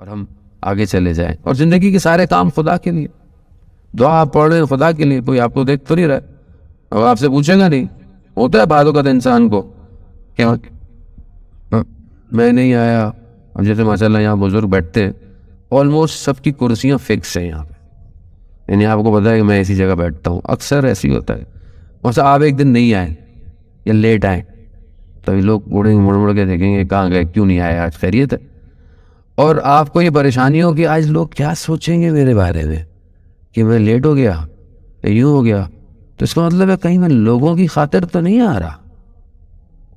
اور ہم آگے چلے جائیں. اور زندگی کے سارے کام خدا کے لیے. دعا آپ پڑھ رہے ہیں خدا کے لیے, کوئی آپ کو دیکھ تو نہیں رہا ہے, اور آپ سے پوچھے گا نہیں. ہوتا ہے بعض اوقات انسان کو کیا میں نہیں آیا. اب جیسے ماشاء اللہ یہاں بزرگ بیٹھتے ہیں, آلموسٹ سب کی کرسیاں فکس ہیں یہاں پہ, یعنی آپ کو پتا ہے کہ میں اسی جگہ بیٹھتا ہوں. اکثر ایسی ہوتا ہے. ویسے آپ ایک دن نہیں آئے یا لیٹ آئے تو لوگ مڑ مڑ کے دیکھیں گے کہاں گئے, کیوں نہیں آئے, آج خیریت ہے. اور آپ کو یہ پریشانی ہو کہ آج لوگ کیا سوچیں گے میرے بارے میں کہ میں لیٹ ہو گیا, یوں ہو گیا, تو اس کا مطلب ہے کہیں میں لوگوں کی خاطر تو نہیں آ رہا.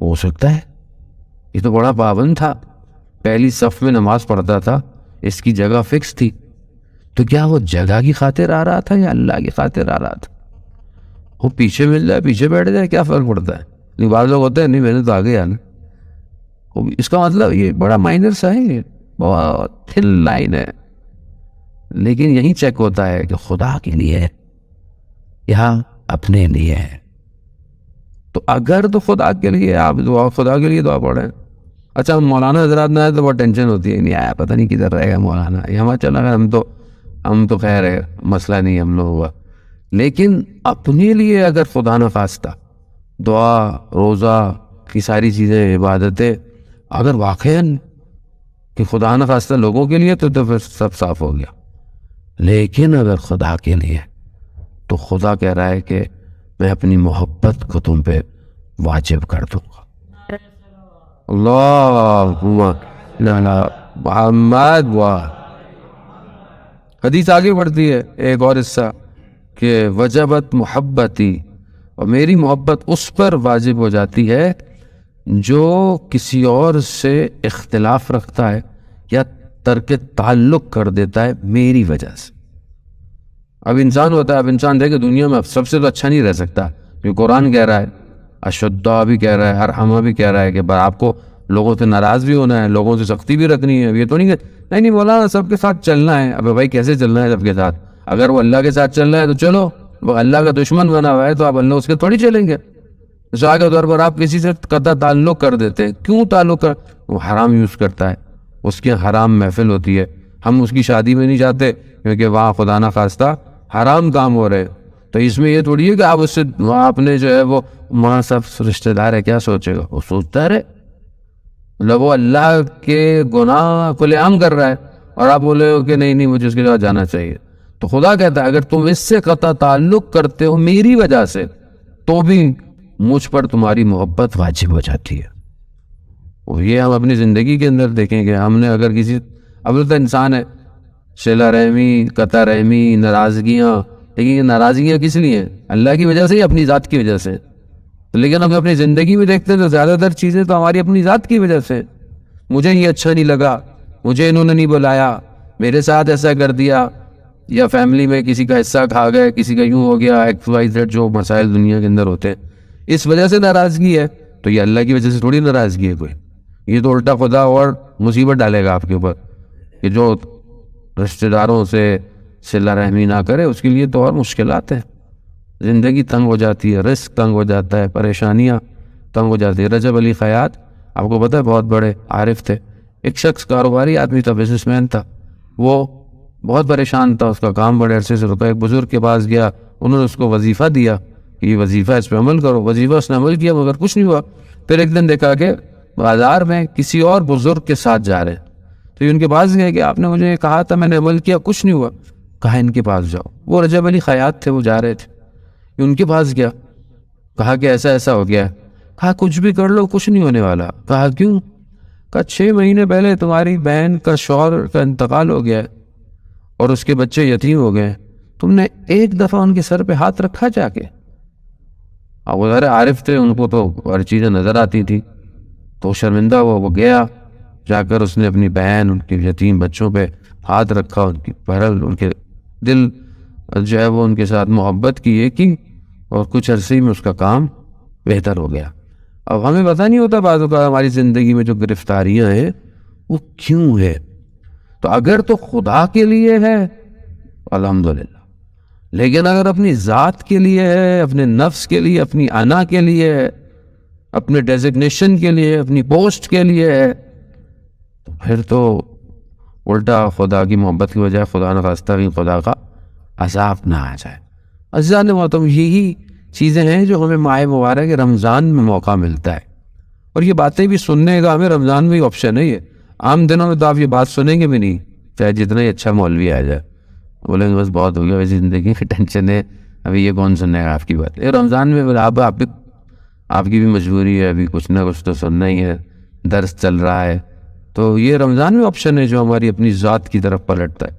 ہو سکتا ہے یہ تو بڑا پابند تھا, پہلی صف میں نماز پڑھتا تھا, اس کی جگہ فکس تھی, تو کیا وہ جگہ کی خاطر آ رہا تھا یا اللہ کی خاطر آ رہا تھا؟ وہ پیچھے مل جائے پیچھے بیٹھ جائے کیا فرق پڑتا ہے. لیکن بعض لوگ ہوتے ہیں نہیں میں نے تو آگے آنا. اس کا مطلب یہ بڑا مائنر سا ہے, بہت تھن لائن ہے, لیکن یہی چیک ہوتا ہے کہ خدا کے لیے ہے یا اپنے لیے ہے. تو اگر تو خدا کے لیے آپ خدا کے لیے دعا پڑھیں. اچھا مولانا حضرات نہ آئے تو بہت ٹینشن ہوتی ہے, نہیں آیا پتہ نہیں کدھر رہے گا مولانا, یہ چلا ہم تو خیر ہے, مسئلہ نہیں ہم لوگ ہوا. لیکن اپنے لیے اگر خدا نہ خواستہ دعا روزہ کی ساری چیزیں عبادتیں اگر واقعاً کہ خدا نہ خواستہ لوگوں کے لیے تو پھر سب صاف ہو گیا. لیکن اگر خدا کے لیے تو خدا کہہ رہا ہے کہ میں اپنی محبت کو تم پہ واجب کر دوں گا. اللہم محمد و حدیث آگے بڑھتی ہے ایک اور حصہ کہ وجبت محبتی, اور میری محبت اس پر واجب ہو جاتی ہے جو کسی اور سے اختلاف رکھتا ہے یا ترک تعلق کر دیتا ہے میری وجہ سے. اب انسان ہوتا ہے, اب انسان دیکھے دنیا میں سب سے تو اچھا نہیں رہ سکتا, کیونکہ قرآن کہہ رہا ہے, اشدہ بھی کہہ رہا ہے, ارحمہ بھی کہہ رہا ہے کہ آپ کو لوگوں سے ناراض بھی ہونا ہے, لوگوں سے سختی بھی رکھنی ہے. یہ تو نہیں کہ نہیں بولا سب کے ساتھ چلنا ہے. اب بھائی کیسے چلنا ہے سب کے ساتھ؟ اگر وہ اللہ کے ساتھ چل رہا ہے تو چلو, وہ اللہ کا دشمن بنا ہوا ہے تو آپ اللہ اس کے تھوڑی چلیں گے. مثال کے طور پر آپ کسی سے قطع تعلق کر دیتے ہیں, کیوں تعلق کر؟ وہ حرام یوز کرتا ہے, اس کی حرام محفل ہوتی ہے, ہم اس کی شادی میں نہیں جاتے کیونکہ وہاں خدا نہ خواستہ حرام کام ہو رہے. تو اس میں یہ تھوڑی ہے کہ آپ اس سے آپ نے جو ہے وہ وہاں سب رشتہ دار ہے کیا سوچے گا, وہ سوچتا رہے. مطلب وہ اللہ کے گناہ کھلے عام کر رہا ہے اور آپ بولے ہو کہ نہیں مجھے اس کے ساتھ جانا چاہیے. تو خدا کہتا ہے اگر تم اس سے قطع تعلق کرتے ہو میری وجہ سے تو بھی مجھ پر تمہاری محبت واجب ہو جاتی ہے. اور یہ ہم اپنی زندگی کے اندر دیکھیں کہ ہم نے اگر کسی, اب تو انسان ہے, صلہ رحمی, قطع رحمی, ناراضگیاں, لیکن یہ ناراضگیاں کس لیے ہیں؟ اللہ کی وجہ سے یا اپنی ذات کی وجہ سے؟ لیکن ہم اپنی زندگی میں دیکھتے ہیں تو زیادہ تر چیزیں تو ہماری اپنی ذات کی وجہ سے. مجھے یہ اچھا نہیں لگا, مجھے انہوں نے نہیں بلایا, میرے ساتھ ایسا کر دیا, یا فیملی میں کسی کا حصہ کھا گئے, کسی کا یوں ہو گیا, ایکس وائی زیڈ جو مسائل دنیا کے اندر ہوتے ہیں, اس وجہ سے ناراضگی ہے. تو یہ اللہ کی وجہ سے تھوڑی ناراضگی ہے کوئی, یہ تو الٹا خدا اور مصیبت ڈالے گا آپ کے اوپر کہ جو رشتہ داروں سے صلہ رحمی نہ کرے اس کے لیے تو اور مشکلات ہیں. زندگی تنگ ہو جاتی ہے, رزق تنگ ہو جاتا ہے, پریشانیاں تنگ ہو جاتی ہے. رجب علی خیاط آپ کو پتہ ہے بہت بڑے عارف تھے, ایک شخص کاروباری آدمی تھا, بزنس مین تھا, وہ بہت پریشان تھا, اس کا کام بڑے عرصے سے رکا. ایک بزرگ کے پاس گیا, انہوں نے اس کو وظیفہ دیا کہ یہ وظیفہ اس پہ عمل کرو. وظیفہ اس نے عمل کیا مگر کچھ نہیں ہوا. پھر ایک دن دیکھا کہ بازار میں کسی اور بزرگ کے ساتھ جا رہے, تو ان کے پاس گئے کہ آپ نے مجھے کہا تھا, میں نے عمل کیا, کچھ نہیں ہوا. کہا ان کے پاس جاؤ. وہ رجب علی خیاط تھے, وہ جا رہے تھے, ان کے پاس گیا, کہا کہ ایسا ایسا ہو گیا. کہا کچھ بھی کر لو کچھ نہیں ہونے والا. کہا کیوں؟ کہا 6 مہینے پہلے تمہاری بہن کا شوہر کا انتقال ہو گیا ہے اور اس کے بچے یتیم ہو گئے, تم نے ایک دفعہ ان کے سر پہ ہاتھ رکھا جا کے؟ اب وہ ذرا عارف تھے, ان کو تو ہر چیزیں نظر آتی تھی, تو شرمندہ ہوا. وہ گیا, جا کر اس نے اپنی بہن, ان کے یتیم بچوں پہ ہاتھ رکھا, ان کی بہرحال ان کے دل جو ہے وہ ان کے ساتھ محبت کی, اور کچھ عرصے میں اس کا کام بہتر ہو گیا. اب ہمیں پتہ نہیں ہوتا بعض اوقات ہماری زندگی میں جو گرفتاریاں ہیں وہ کیوں ہے. تو اگر تو خدا کے لیے ہے الحمدللہ, لیکن اگر اپنی ذات کے لیے ہے, اپنے نفس کے لیے, اپنی انا کے لیے ہے, اپنے ڈیزگنیشن کے لیے, اپنی پوسٹ کے لیے ہے, تو پھر تو الٹا خدا کی محبت کی وجہ خدا نخواستہ بھی خدا کا عذاب نہ آ جائے. عزیزان محترم، یہی چیزیں ہیں جو ہمیں ماہ مبارک رمضان میں موقع ملتا ہے. اور یہ باتیں بھی سننے کا ہمیں رمضان میں ہی آپشن ہے. یہ عام دنوں میں تو آپ یہ بات سنیں گے بھی نہیں، چاہے جتنا ہی اچھا مولوی آ جائے. بولیں گے بس بہت ہو گیا ویسی زندگی کی ٹینشن ہے، ابھی یہ کون سننے گا آپ کی بات. رمضان میں آپ کی بھی مجبوری ہے، ابھی کچھ نہ کچھ تو سننا ہی ہے، درس چل رہا ہے. تو یہ رمضان میں آپشن ہے جو ہماری اپنی ذات کی طرف پلٹتا ہے.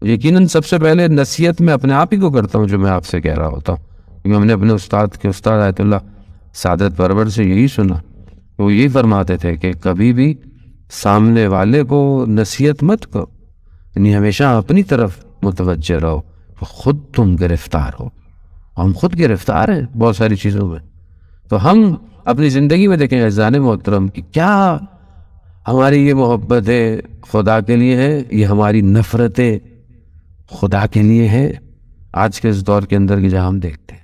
یقیناً سب سے پہلے نصیحت میں اپنے آپ ہی کو کرتا ہوں جو میں آپ سے کہہ رہا ہوتا ہوں، کیونکہ ہم نے اپنے استاد آیت اللہ سعادت پرور سے یہی سنا. وہ یہی فرماتے تھے کہ کبھی بھی سامنے والے کو نصیحت مت کرو، یعنی ہمیشہ اپنی طرف متوجہ رہو، خود تم گرفتار ہو. ہم خود گرفتار ہیں بہت ساری چیزوں میں. تو ہم اپنی زندگی میں دیکھیں عزیزان محترم کہ کیا ہماری یہ محبت ہے خدا کے لیے ہے، یہ ہماری نفرتیں خدا کے لیے ہے. آج کے اس دور کے اندر کی جہاں ہم دیکھتے ہیں